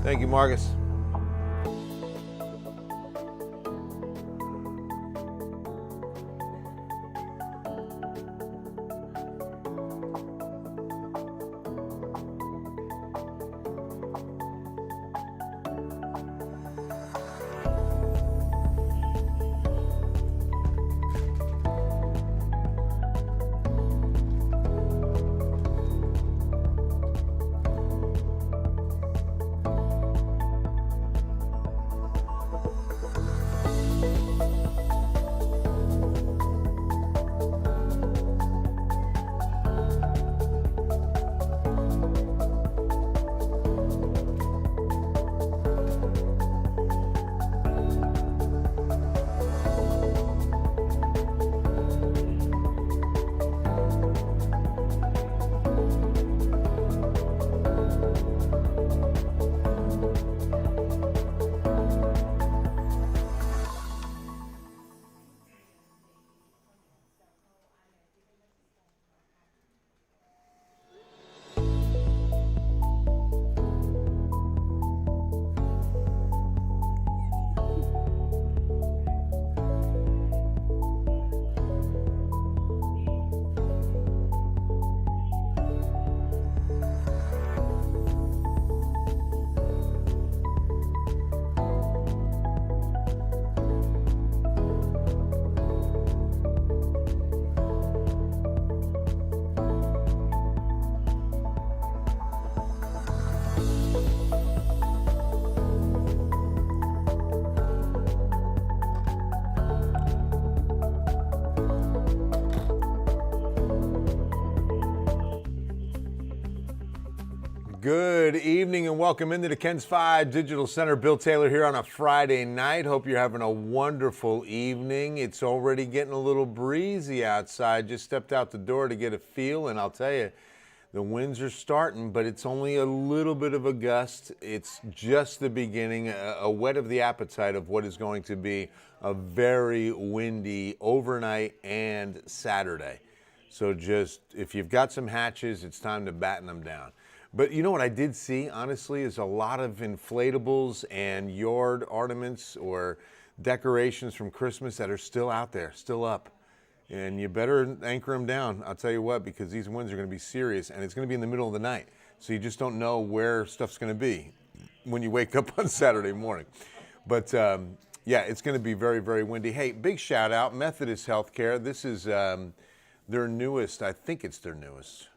Thank you, Marcus. Good evening and welcome into the Ken's 5 Digital Center. Bill Taylor here on a Friday night. Hope you're having a wonderful evening. It's already getting a little breezy outside. Just stepped out the door to get a feel, and I'll tell you, the winds are starting, but it's only a little bit of a gust. It's just the beginning, a whet of the appetite of what is going to be a very windy overnight and Saturday. So just, if you've got some hatches, it's time to batten them down. But you know what I did see, honestly, is a lot of inflatables and yard ornaments or decorations from Christmas that are still out there, still up. And you better anchor them down, I'll tell you what, because these winds are going to be serious, and it's going to be in the middle of the night. So you just don't know where stuff's going to be when you wake up on Saturday morning. But yeah, it's going to be very, very windy. Hey, big shout out, Methodist Healthcare. This is their newest, I think it's their newest.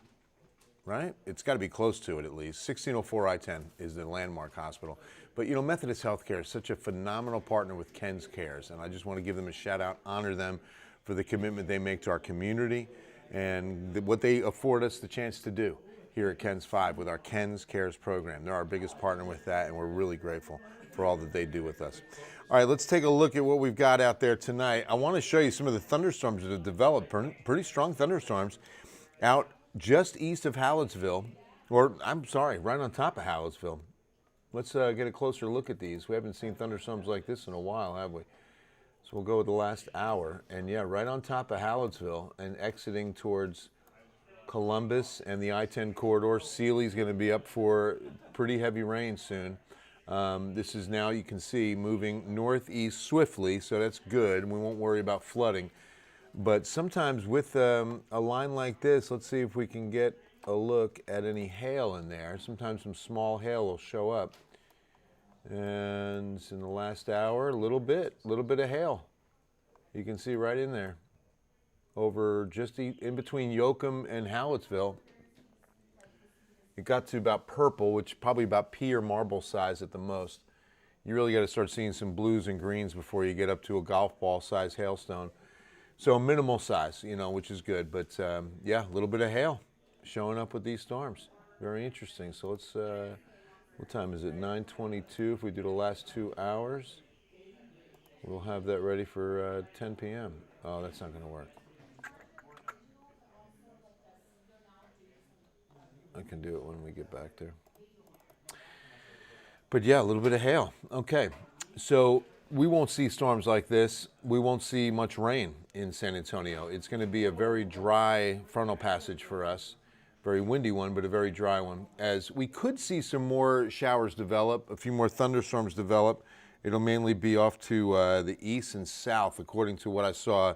Right? It's got to be close to it at least. 1604 I-10 is the landmark hospital. But you know, Methodist Healthcare is such a phenomenal partner with Ken's Cares, and I just want to give them a shout out, honor them for the commitment they make to our community and what they afford us the chance to do here at Ken's 5 with our Ken's Cares program. They're our biggest partner with that, and we're really grateful for all that they do with us. All right, let's take a look at what we've got out there tonight. I want to show you some of the thunderstorms that have developed, pretty strong thunderstorms out just east of Hallettsville, or I'm sorry, right on top of Hallettsville. Let's get a closer look at these. We haven't seen thunderstorms like this in a while, have we? So we'll go with the last hour. And yeah, right on top of Hallettsville and exiting towards Columbus and the I-10 corridor. Sealy's going to be up for pretty heavy rain soon. This is now, you can see, moving northeast swiftly, so that's good. We won't worry about flooding. But sometimes with a line like this, let's see if we can get a look at any hail in there. Sometimes some small hail will show up. And in the last hour, a little bit of hail. You can see right in there. Over just in between Yoakum and Hallettsville. It got to about purple, which is probably about pea or marble size at the most. You really got to start seeing some blues and greens before you get up to a golf ball size hailstone. So minimal size, you know, which is good. But yeah, a little bit of hail showing up with these storms. Very interesting. So let's, what time is it? 9:22. If we do the last 2 hours, we'll have that ready for 10 p.m. Oh, that's not going to work. I can do it when we get back there. But yeah, a little bit of hail. Okay, so we won't see storms like this. We won't see much rain in San Antonio. It's going to be a very dry frontal passage for us. Very windy one, but a very dry one. As we could see some more showers develop, a few more thunderstorms develop. It'll mainly be off to the east and south, according to what I saw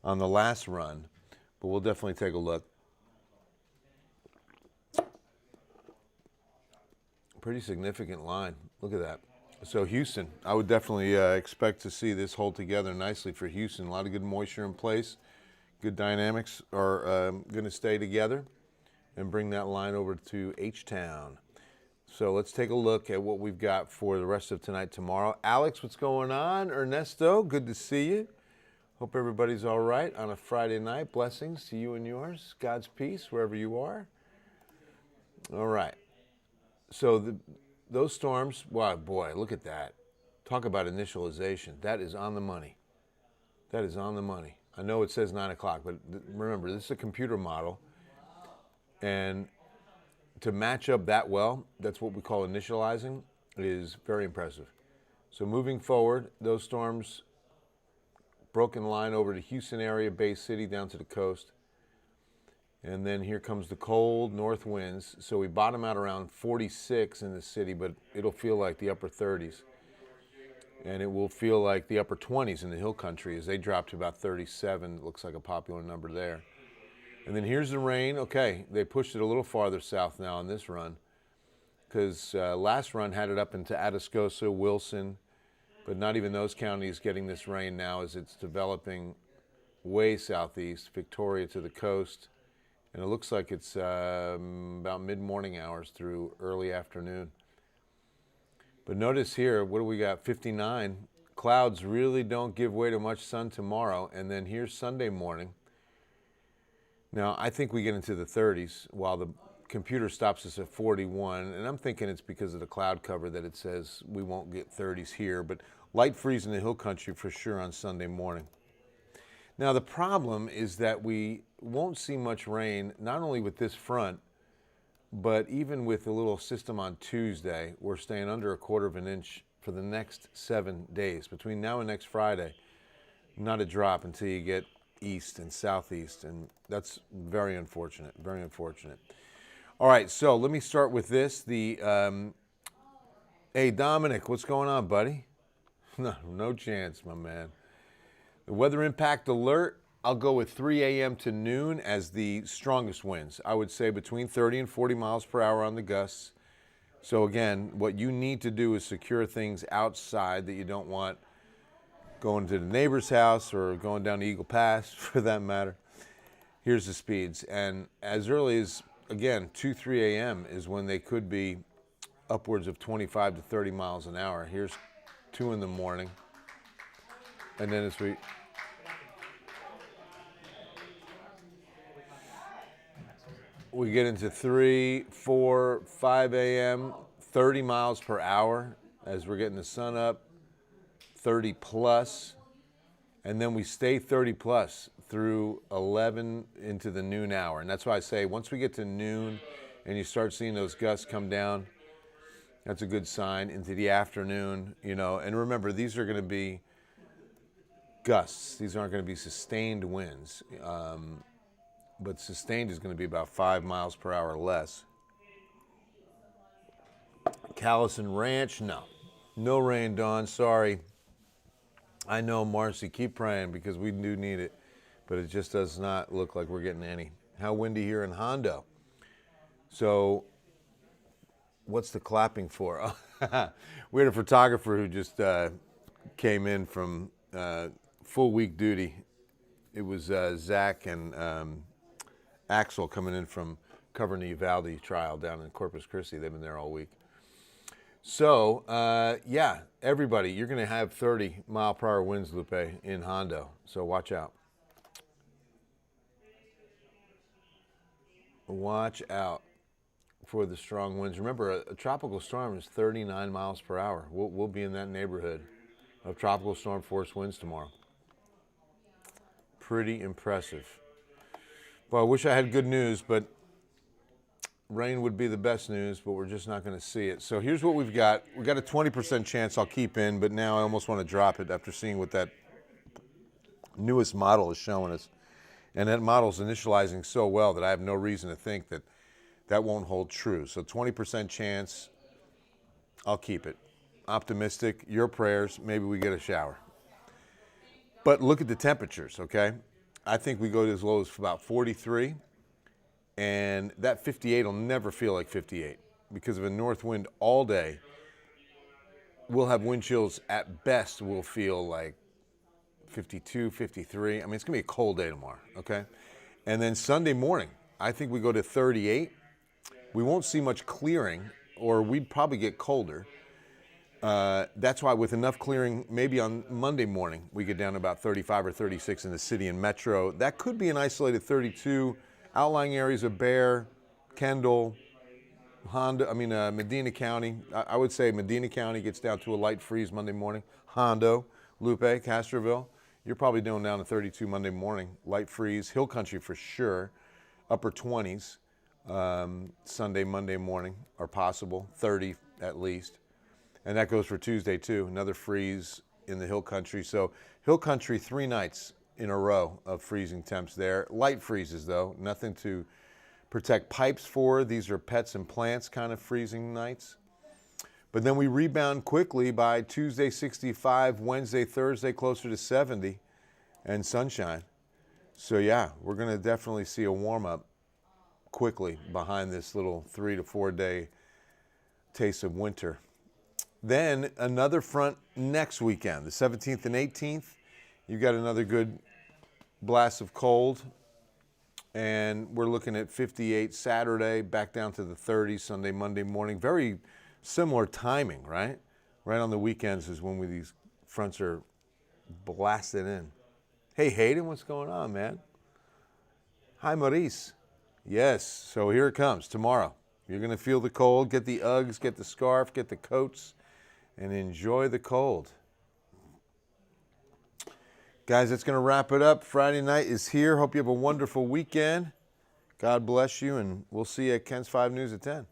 on the last run. But we'll definitely take a look. Pretty significant line. Look at that. So Houston, I would definitely expect to see this hold together nicely for Houston. A lot of good moisture in place. Good dynamics are going to stay together and bring that line over to H-Town. So let's take a look at what we've got for the rest of tonight, tomorrow. Alex, what's going on? Ernesto, good to see you. Hope everybody's all right on a Friday night. Blessings to you and yours. God's peace wherever you are. All right. So those storms, wow, boy, look at that. Talk about initialization. That is on the money. That is on the money. I know it says 9 o'clock, but remember, this is a computer model. And to match up that well, that's what we call initializing, is very impressive. So moving forward, those storms, broken line over to Houston area, Bay City, down to the coast. And then here comes the cold north winds. So we bottom out around 46 in the city, but it'll feel like the upper 30s. And it will feel like the upper 20s in the hill country as they drop to about 37. It looks like a popular number there. And then here's the rain. Okay, they pushed it a little farther south now on this run because last run had it up into Atascosa, Wilson, but not even those counties getting this rain now as it's developing way southeast, Victoria to the coast. And it looks like it's about mid-morning hours through early afternoon. But notice here, what do we got? 59. Clouds really don't give way to much sun tomorrow. And then here's Sunday morning. Now, I think we get into the 30s while the computer stops us at 41. And I'm thinking it's because of the cloud cover that it says we won't get 30s here. But light freeze in the hill country for sure on Sunday morning. Now, the problem is that we won't see much rain, not only with this front, but even with the little system on Tuesday. We're staying under 1/4 of an inch for the next 7 days. Between now and next Friday, not a drop until you get east and southeast, and that's very unfortunate, very unfortunate. All right, so let me start with this. Hey, Dominic, what's going on, buddy? No chance, my man. The weather impact alert, I'll go with 3 a.m. to noon as the strongest winds. I would say between 30 and 40 miles per hour on the gusts. So again, what you need to do is secure things outside that you don't want going to the neighbor's house or going down to Eagle Pass for that matter. Here's the speeds. And as early as, again, 2, 3 a.m. is when they could be upwards of 25 to 30 miles an hour. Here's 2 in the morning. And then as we get into 3, 4, 5 a.m., 30 miles per hour as we're getting the sun up, 30 plus, and then we stay 30 plus through 11 into the noon hour. And that's why I say once we get to noon and you start seeing those gusts come down, that's a good sign into the afternoon, you know. And remember, these are going to be gusts. These aren't going to be sustained winds. But sustained is going to be about 5 miles per hour or less. Callison Ranch, no rain, Dawn, sorry. I know, Marcy, keep praying because we do need it, but it just does not look like we're getting any. How windy here in Hondo. So what's the clapping for? We had a photographer who just came in from full week duty. It was Zach and Axel coming in from covering the Uvalde trial down in Corpus Christi. They've been there all week. So, yeah, everybody, you're going to have 30 mile per hour winds, Lupe, in Hondo. So watch out. Watch out for the strong winds. Remember, a tropical storm is 39 miles per hour. We'll be in that neighborhood of tropical storm force winds tomorrow. Pretty impressive. Well, I wish I had good news, but rain would be the best news, but we're just not going to see it. So here's what we've got. We've got a 20% chance I'll keep in, but now I almost want to drop it after seeing what that newest model is showing us. And that model's initializing so well that I have no reason to think that that won't hold true. So 20% chance, I'll keep it. Optimistic, your prayers, maybe we get a shower. But look at the temperatures, okay? I think we go to as low as about 43, and that 58 will never feel like 58 because of a north wind all day. We'll have wind chills at best, we'll feel like 52, 53. I mean, it's going to be a cold day tomorrow, okay? And then Sunday morning, I think we go to 38. We won't see much clearing, or we'd probably get colder. That's why with enough clearing, maybe on Monday morning, we get down to about 35 or 36 in the city and metro. That could be an isolated 32. Outlying areas of Bear, Kendall, Medina County. I would say Medina County gets down to a light freeze Monday morning. Hondo, Lupe, Castroville. You're probably down to 32 Monday morning. Light freeze. Hill Country for sure. Upper 20s. Sunday, Monday morning are possible. 30 at least. And that goes for Tuesday too. Another freeze in the Hill Country. So Hill Country 3 nights in a row of freezing temps there. Light freezes though. Nothing to protect pipes for. These are pets and plants kind of freezing nights. But then we rebound quickly by Tuesday 65, Wednesday, Thursday closer to 70 and sunshine. So yeah, we're going to definitely see a warm up quickly behind this little 3 to 4 day taste of winter. Then another front next weekend, the 17th and 18th. You've got another good blast of cold. And we're looking at 58 Saturday, back down to the 30s Sunday, Monday morning. Very similar timing, right? Right on the weekends is when these fronts are blasted in. Hey, Hayden, what's going on, man? Hi, Maurice. Yes, so here it comes tomorrow. You're going to feel the cold. Get the Uggs, get the scarf, get the coats, and enjoy the cold. Guys, that's going to wrap it up. Friday night is here. Hope you have a wonderful weekend. God bless you, and we'll see you at Ken's 5 News at 10.